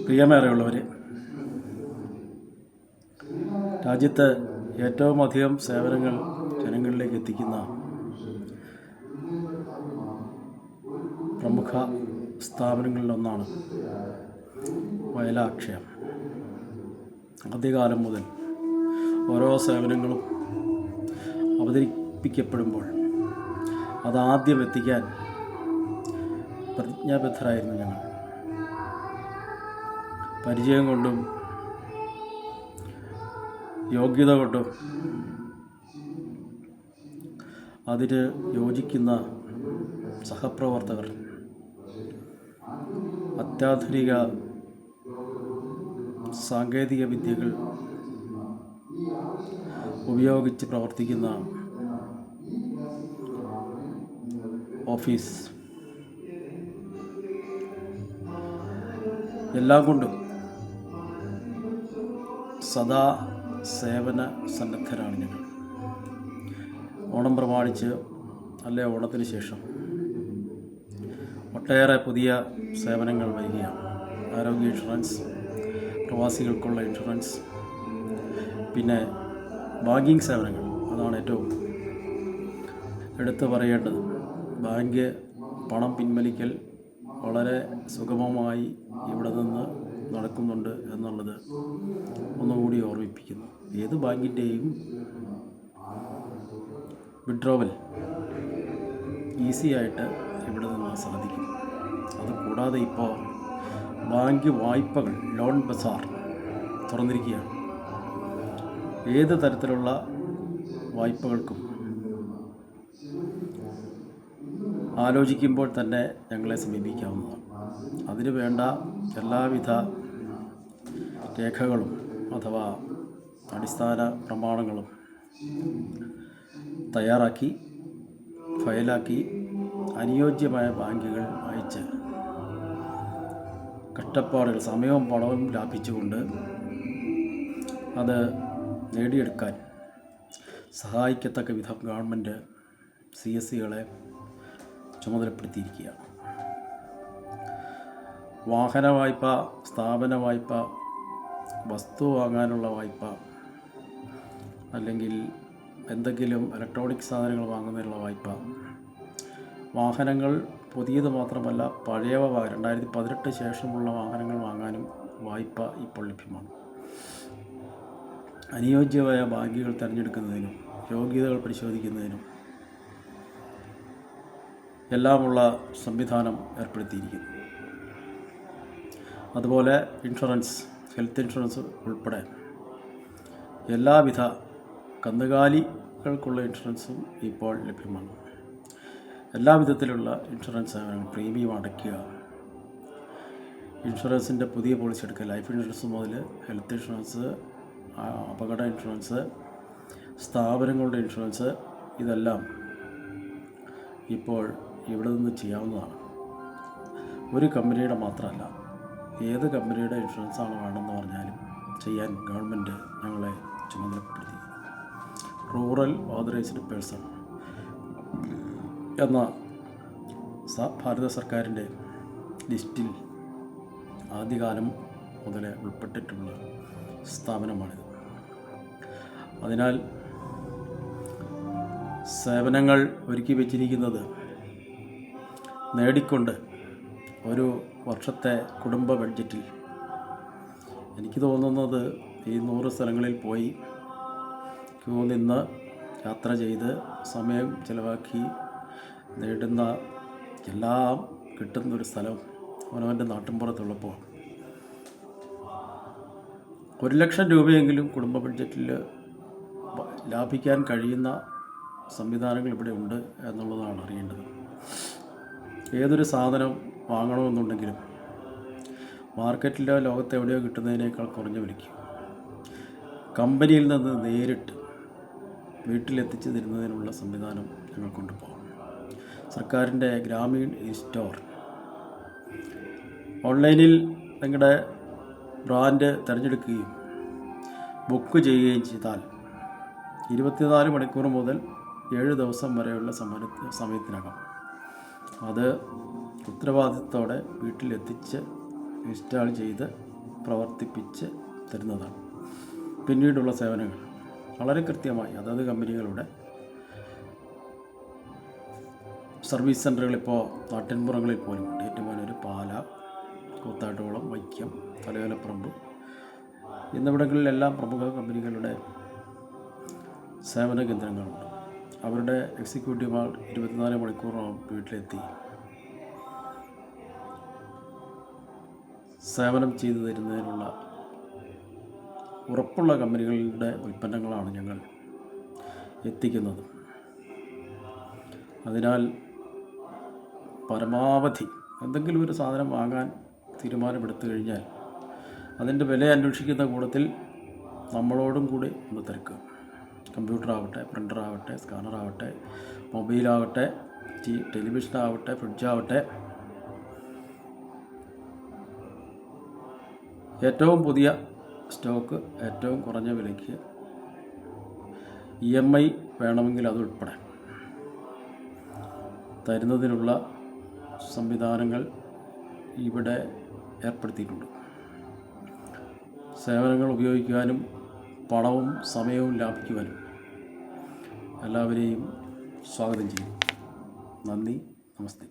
പ്രിയമേറെയുള്ളവർ, രാജ്യത്ത് ഏറ്റവും അധികം സേവനങ്ങൾ ജനങ്ങളിലേക്ക് എത്തിക്കുന്ന പ്രമുഖ സ്ഥാപനങ്ങളിലൊന്നാണ് വയലാ അക്ഷയം. ആദ്യകാലം മുതൽ ഓരോ സേവനങ്ങളും അവതരിപ്പിക്കപ്പെടുമ്പോൾ അതാദ്യം എത്തിക്കാൻ പ്രതിജ്ഞാബദ്ധരായിരുന്നു ഞങ്ങൾ. പരിചയം കൊണ്ടും യോഗ്യത കൊണ്ടും അതിന് യോജിക്കുന്ന സഹപ്രവർത്തകർ, അത്യാധുനിക സാങ്കേതിക വിദ്യകൾ ഉപയോഗിച്ച് പ്രവർത്തിക്കുന്ന ഓഫീസ്, എല്ലാം കൊണ്ടും സദാ സേവന സന്നദ്ധരാണ് ഞങ്ങൾ. ഓണം പ്രമാണിച്ച് അല്ലെ ഓണത്തിന് ശേഷം ഒട്ടേറെ പുതിയ സേവനങ്ങൾ വരികയാണ്. ആരോഗ്യ ഇൻഷുറൻസ്, പ്രവാസികൾക്കുള്ള ഇൻഷുറൻസ്, പിന്നെ ബാങ്കിങ് സേവനങ്ങൾ. അതാണ് ഏറ്റവും എടുത്തു പറയേണ്ടത്. ബാങ്ക് പണം പിൻവലിക്കൽ വളരെ സുഗമമായി ഇവിടെ നിന്ന് നടക്കുന്നുണ്ട് എന്നുള്ളത് ഒന്നുകൂടി ഓർമ്മിപ്പിക്കുന്നു. ഏത് ബാങ്കിൻ്റെയും വിഡ്രോവൽ ഈസിയായിട്ട് ഇവിടെ നിന്ന് സാധിക്കും. അതുകൂടാതെ ഇപ്പോൾ ബാങ്ക് വായ്പകൾ, ലോൺ ബസാർ തുറന്നിരിക്കുകയാണ്. ഏത് തരത്തിലുള്ള വായ്പകൾക്കും ആലോചിക്കുമ്പോൾ തന്നെ ഞങ്ങളെ സമീപിക്കാവുന്നതാണ്. അതിനു വേണ്ട എല്ലാവിധ രേഖകളും അഥവാ അടിസ്ഥാന പ്രമാണങ്ങളും തയ്യാറാക്കി ഫയലാക്കി അനുയോജ്യമായ ബാങ്കുകൾ അയച്ച് കഷ്ടപ്പാടുകൾ, സമയവും പണവും ലാഭിച്ചുകൊണ്ട് അത് നേടിയെടുക്കാൻ സഹായിക്കത്തക്ക വിധം ഗവൺമെൻറ് CSCകളെ ചുമതലപ്പെടുത്തിയിരിക്കുകയാണ്. വാഹന വായ്പ, സ്ഥാപന വായ്പ, വസ്തു വാങ്ങാനുള്ള വായ്പ, അല്ലെങ്കിൽ എന്തെങ്കിലും ഇലക്ട്രോണിക് സാധനങ്ങൾ വാങ്ങുന്നതിനുള്ള വായ്പ, വാഹനങ്ങൾ പുതിയത് മാത്രമല്ല പഴയവ 2018 ശേഷമുള്ള വാഹനങ്ങൾ വാങ്ങാനും വായ്പ ഇപ്പോൾ ലഭ്യമാണ്. അനുയോജ്യമായ ബാങ്കുകൾ തിരഞ്ഞെടുക്കുന്നതിനും യോഗ്യതകൾ പരിശോധിക്കുന്നതിനും എല്ലാമുള്ള സംവിധാനം ഏർപ്പെടുത്തിയിരിക്കുന്നു. അതുപോലെ ഇൻഷുറൻസ്, ഹെൽത്ത് ഇൻഷുറൻസ് ഉൾപ്പെടെ എല്ലാവിധ കന്നുകാലികൾക്കുള്ള ഇൻഷുറൻസും ഇപ്പോൾ ലഭ്യമാണ്. എല്ലാ വിധത്തിലുള്ള ഇൻഷുറൻസ് സേവനങ്ങൾ, പ്രീമിയം അടയ്ക്കുക, ഇൻഷുറൻസിൻ്റെ പുതിയ പോളിസി എടുക്കുക, ലൈഫ് ഇൻഷുറൻസ് മുതൽ ഹെൽത്ത് ഇൻഷുറൻസ്, അപകട ഇൻഷുറൻസ്, സ്ഥാപനങ്ങളുടെ ഇൻഷുറൻസ്, ഇതെല്ലാം ഇപ്പോൾ ഇവിടെ നിന്ന് ചെയ്യാവുന്നതാണ്. ഒരു കമ്പനിയുടെ മാത്രമല്ല, ഏത് കമ്പനിയുടെ ഇൻഷുറൻസാണ് വേണമെന്ന് പറഞ്ഞാലും ചെയ്യാൻ ഗവൺമെൻറ് ഞങ്ങളെ ചുമതലപ്പെടുത്തി. റൂറൽ ഓതറൈസ്ഡ് പേഴ്സൺ എന്ന ഭാരത സർക്കാരിൻ്റെ ലിസ്റ്റിൽ ആദ്യകാലം മുതൽ ഉൾപ്പെട്ടിട്ടുള്ള സ്ഥാപനമാണിത്. അതിനാൽ സേവനങ്ങൾ ഒരുക്കി വച്ചിരിക്കുന്നത് നേടിക്കൊണ്ട് ഒരു വർഷത്തെ കുടുംബ ബഡ്ജറ്റിൽ എനിക്ക് തോന്നുന്നത് ഈ 100 സ്ഥലങ്ങളിൽ പോയി ക്യൂ നിന്ന് യാത്ര ചെയ്ത് സമയം ചിലവാക്കി നേടുന്ന എല്ലാം കിട്ടുന്നൊരു സ്ഥലം അവനവൻ്റെ നാട്ടിൻപുറത്തുള്ളപ്പോൾ 1 ലക്ഷം രൂപയെങ്കിലും കുടുംബ ബഡ്ജറ്റിൽ ലാഭിക്കാൻ കഴിയുന്ന സംവിധാനങ്ങൾ ഇവിടെ ഉണ്ട് എന്നുള്ളതാണ് അറിയേണ്ടത്. ഏതൊരു സാധനം വാങ്ങണമെന്നുണ്ടെങ്കിലും മാർക്കറ്റിലോ ലോകത്ത് എവിടെയോ കിട്ടുന്നതിനേക്കാൾ കുറഞ്ഞ വിലയ്ക്ക് കമ്പനിയിൽ നിന്ന് നേരിട്ട് വീട്ടിലെത്തിച്ച് തരുന്നതിനുള്ള സംവിധാനം ഞങ്ങൾ കൊണ്ടുപോകും. സർക്കാരിൻ്റെ ഗ്രാമീൺ സ്റ്റോർ, ഓൺലൈനിൽ നിങ്ങളുടെ ബ്രാൻഡ് തിരഞ്ഞെടുക്കുകയും ബുക്ക് ചെയ്യുകയും ചെയ്താൽ 24 മണിക്കൂർ മുതൽ 7 ദിവസം വരെയുള്ള സമയത്തിനകം അത് ഉത്തരവാദിത്തത്തോടെ വീട്ടിലെത്തിച്ച് ഇൻസ്റ്റാൾ ചെയ്ത് പ്രവർത്തിപ്പിച്ച് തരുന്നതാണ്. പിന്നീടുള്ള സേവനങ്ങൾ വളരെ കൃത്യമായി അതത് കമ്പനികളുടെ സർവീസ് സെൻ്ററുകളിപ്പോൾ നാട്ടിൻപുറങ്ങളിൽ പോലും ഉണ്ട്. ഏറ്റുമാനൂർ, പാല, കൂത്താട്ടുകുളം, വൈക്കം, തലയോലപ്പറമ്പ് എന്നിവിടങ്ങളിലെല്ലാം പ്രമുഖ കമ്പനികളുടെ സേവന കേന്ദ്രങ്ങളുണ്ട്. അവരുടെ എക്സിക്യൂട്ടീവുമാർ 24 മണിക്കൂറോളം വീട്ടിലെത്തി സേവനം ചെയ്തു തരുന്നതിനുള്ള ഉറപ്പുള്ള കമ്പനികളുടെ ഉൽപ്പന്നങ്ങളാണ് ഞങ്ങൾ എത്തിക്കുന്നത്. അതിനാൽ പരമാവധി എന്തെങ്കിലും ഒരു സാധനം വാങ്ങാൻ തീരുമാനമെടുത്തു കഴിഞ്ഞാൽ അതിൻ്റെ വില അന്വേഷിക്കുന്ന കൂട്ടത്തിൽ നമ്മളോടും കൂടി ഒന്ന് തിരക്കുക. കമ്പ്യൂട്ടറാവട്ടെ, പ്രിൻ്ററാവട്ടെ, സ്കാനറാവട്ടെ, മൊബൈലാവട്ടെ, ടെലിവിഷനാവട്ടെ, ഫ്രിഡ്ജാവട്ടെ, ഏറ്റവും പുതിയ സ്റ്റോക്ക് ഏറ്റവും കുറഞ്ഞ വിലയ്ക്ക് EMI വേണമെങ്കിൽ അതുൾപ്പെടെ തരുന്നതിനുള്ള സംവിധാനങ്ങൾ ഇവിടെ ഏർപ്പെടുത്തിയിട്ടുണ്ട്. സേവനങ്ങൾ ഉപയോഗിക്കുവാനും പണവും സമയവും ലാഭിക്കുവാനും എല്ലാവരെയും സ്വാഗതം ചെയ്യും. നന്ദി, നമസ്തേ.